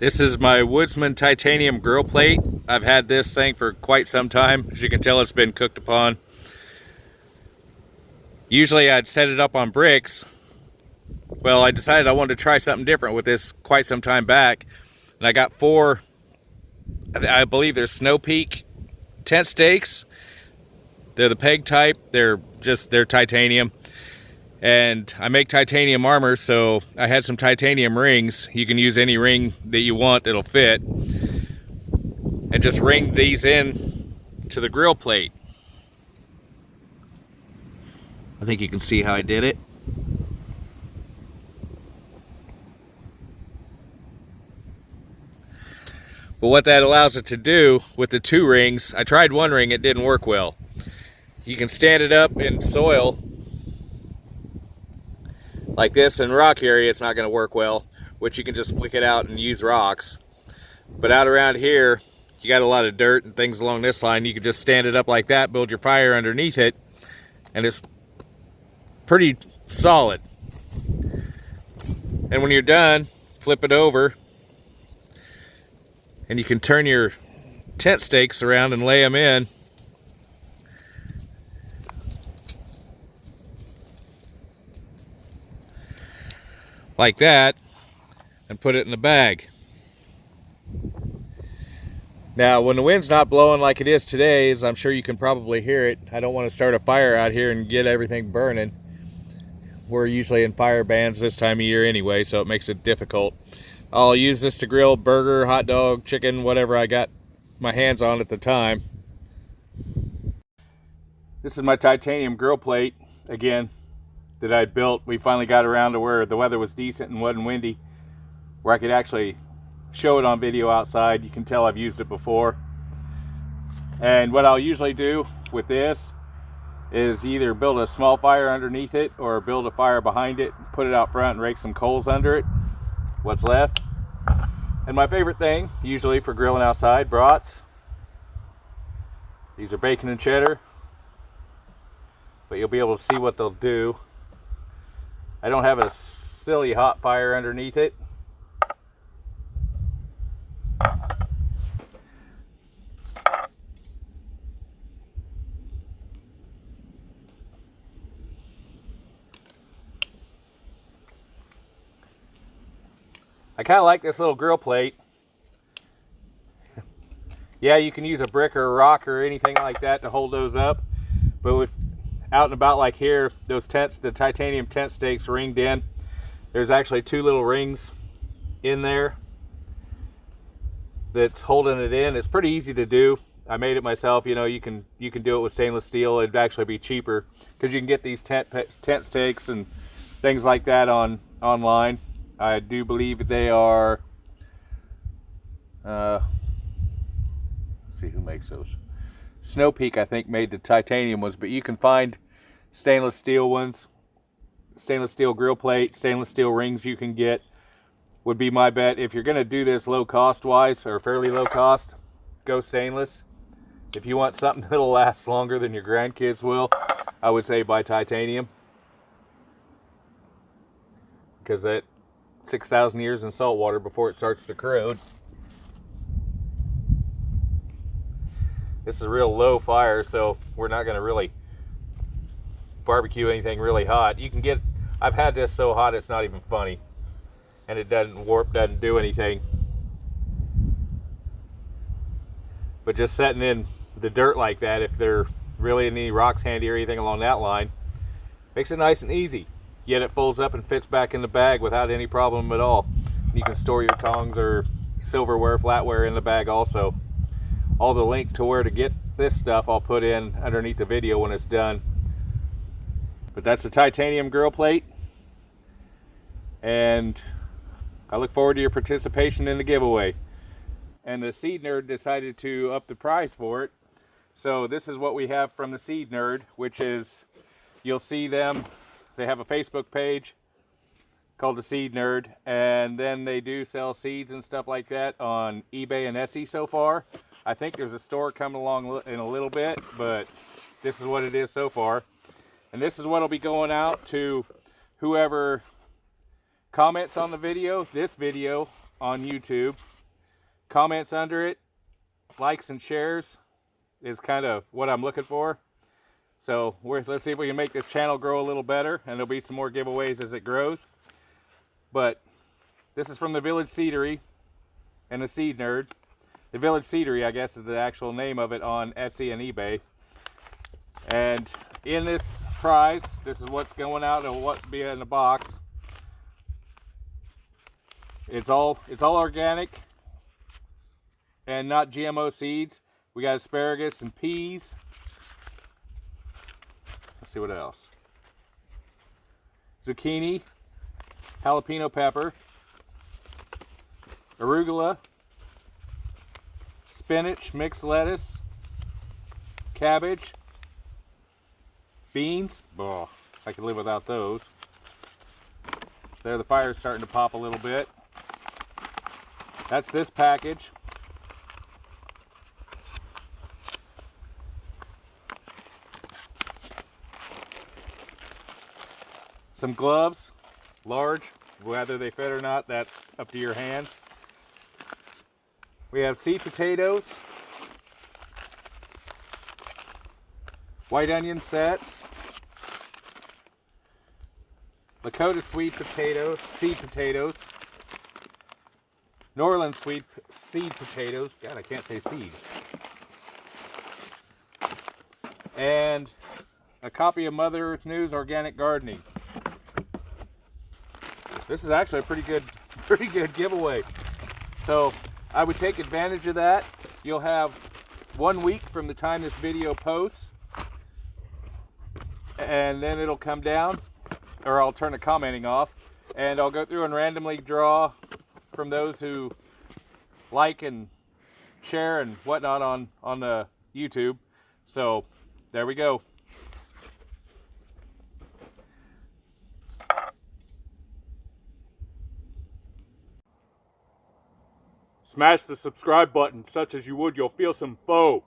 This is my Woodsman titanium grill plate. I've had this thing for quite some time. As you can tell, it's been cooked upon. Usually I'd set it up on bricks. Well, I decided I wanted to try something different with this quite some time back. And I got four, I believe they're Snow Peak tent stakes. They're the peg type. They're titanium. And I make titanium armor, so I had some titanium rings. You can use any ring that you want, it'll fit. And just ring these in to the grill plate. I think you can see how I did it. But what that allows it to do with the two rings, I tried one ring, it didn't work well. You can stand it up in soil like this. In rock area it's not going to work well, which you can just flick it out and use rocks. But out around here you got a lot of dirt and things along this line. You can just stand it up like that, build your fire underneath it, and it's pretty solid. And when you're done, flip it over and you can turn your tent stakes around and lay them in. Like that, and put it in the bag. Now, when the wind's not blowing like it is today, as I'm sure you can probably hear it, I don't want to start a fire out here and get everything burning. We're usually in fire bans this time of year anyway, so it makes it difficult. I'll use this to grill burger, hot dog, chicken, whatever I got my hands on at the time. This is my titanium grill plate, again, that I built. We finally got around to where the weather was decent and wasn't windy, where I could actually show it on video outside. You can tell I've used it before. And what I'll usually do with this is either build a small fire underneath it or build a fire behind it, put it out front and rake some coals under it, what's left. And my favorite thing, usually for grilling outside, brats. These are bacon and cheddar, but you'll be able to see what they'll do. I don't have a silly hot fire underneath it. I kind of like this little grill plate. Yeah, you can use a brick or a rock or anything like that to hold those up, but with out and about like here, those tents, the titanium tent stakes ringed in, there's actually two little rings in there that's holding it in. It's pretty easy to do. I made it myself. You know, you can do it with stainless steel. It'd actually be cheaper because you can get these tent stakes and things like that online. I do believe they are let's see who makes those. Snow Peak, I think, made the titanium ones, but you can find stainless steel ones, stainless steel grill plate, stainless steel rings you can get, would be my bet. If you're going to do this low cost wise, or fairly low cost, go stainless. If you want something that'll last longer than your grandkids will, I would say buy titanium, because that 6,000 years in salt water before it starts to corrode. This is a real low fire, so we're not going to really barbecue anything really hot. You can get, I've had this so hot it's not even funny, and it doesn't warp, doesn't do anything. But just setting in the dirt like that, if there really any rocks handy or anything along that line, makes it nice and easy. Yet it folds up and fits back in the bag without any problem at all. You can store your tongs or silverware, flatware in the bag also. All the links to where to get this stuff I'll put in underneath the video when it's done. But that's the titanium grill plate, and I look forward to your participation in the giveaway. And the Seed Nerd decided to up the price for it, so this is what we have from the Seed Nerd, which is, you'll see them, they have a Facebook page called the Seed Nerd, and then they do sell seeds and stuff like that on eBay and Etsy so far. I think there's a store coming along in a little bit, but this is what it is so far. And this is what will be going out to whoever comments on the video, this video on YouTube. Comments under it, likes and shares is kind of what I'm looking for. So let's see if we can make this channel grow a little better, and there'll be some more giveaways as it grows. But this is from the Village Seedery and the Seed Nerd. The Village Seedery, I guess, is the actual name of it on Etsy and eBay. And in this prize, this is what's going out and what be in the box. It's all organic and not GMO seeds. We got asparagus and peas. Let's see what else. Zucchini, jalapeno pepper, arugula, spinach, mixed lettuce, cabbage, beans. Oh, I could live without those. There, the fire's starting to pop a little bit. That's this package. Some gloves, large, whether they fit or not, that's up to your hands. We have seed potatoes, white onion sets, Lakota sweet potatoes, seed potatoes, Norland seed potatoes. God, I can't say seed. And a copy of Mother Earth News Organic Gardening. This is actually a pretty good giveaway. So I would take advantage of that. You'll have 1 week from the time this video posts, and then it'll come down, or I'll turn the commenting off, and I'll go through and randomly draw from those who like and share and whatnot on the YouTube. So there we go. Smash the subscribe button, such as you would, you'll feel some foe.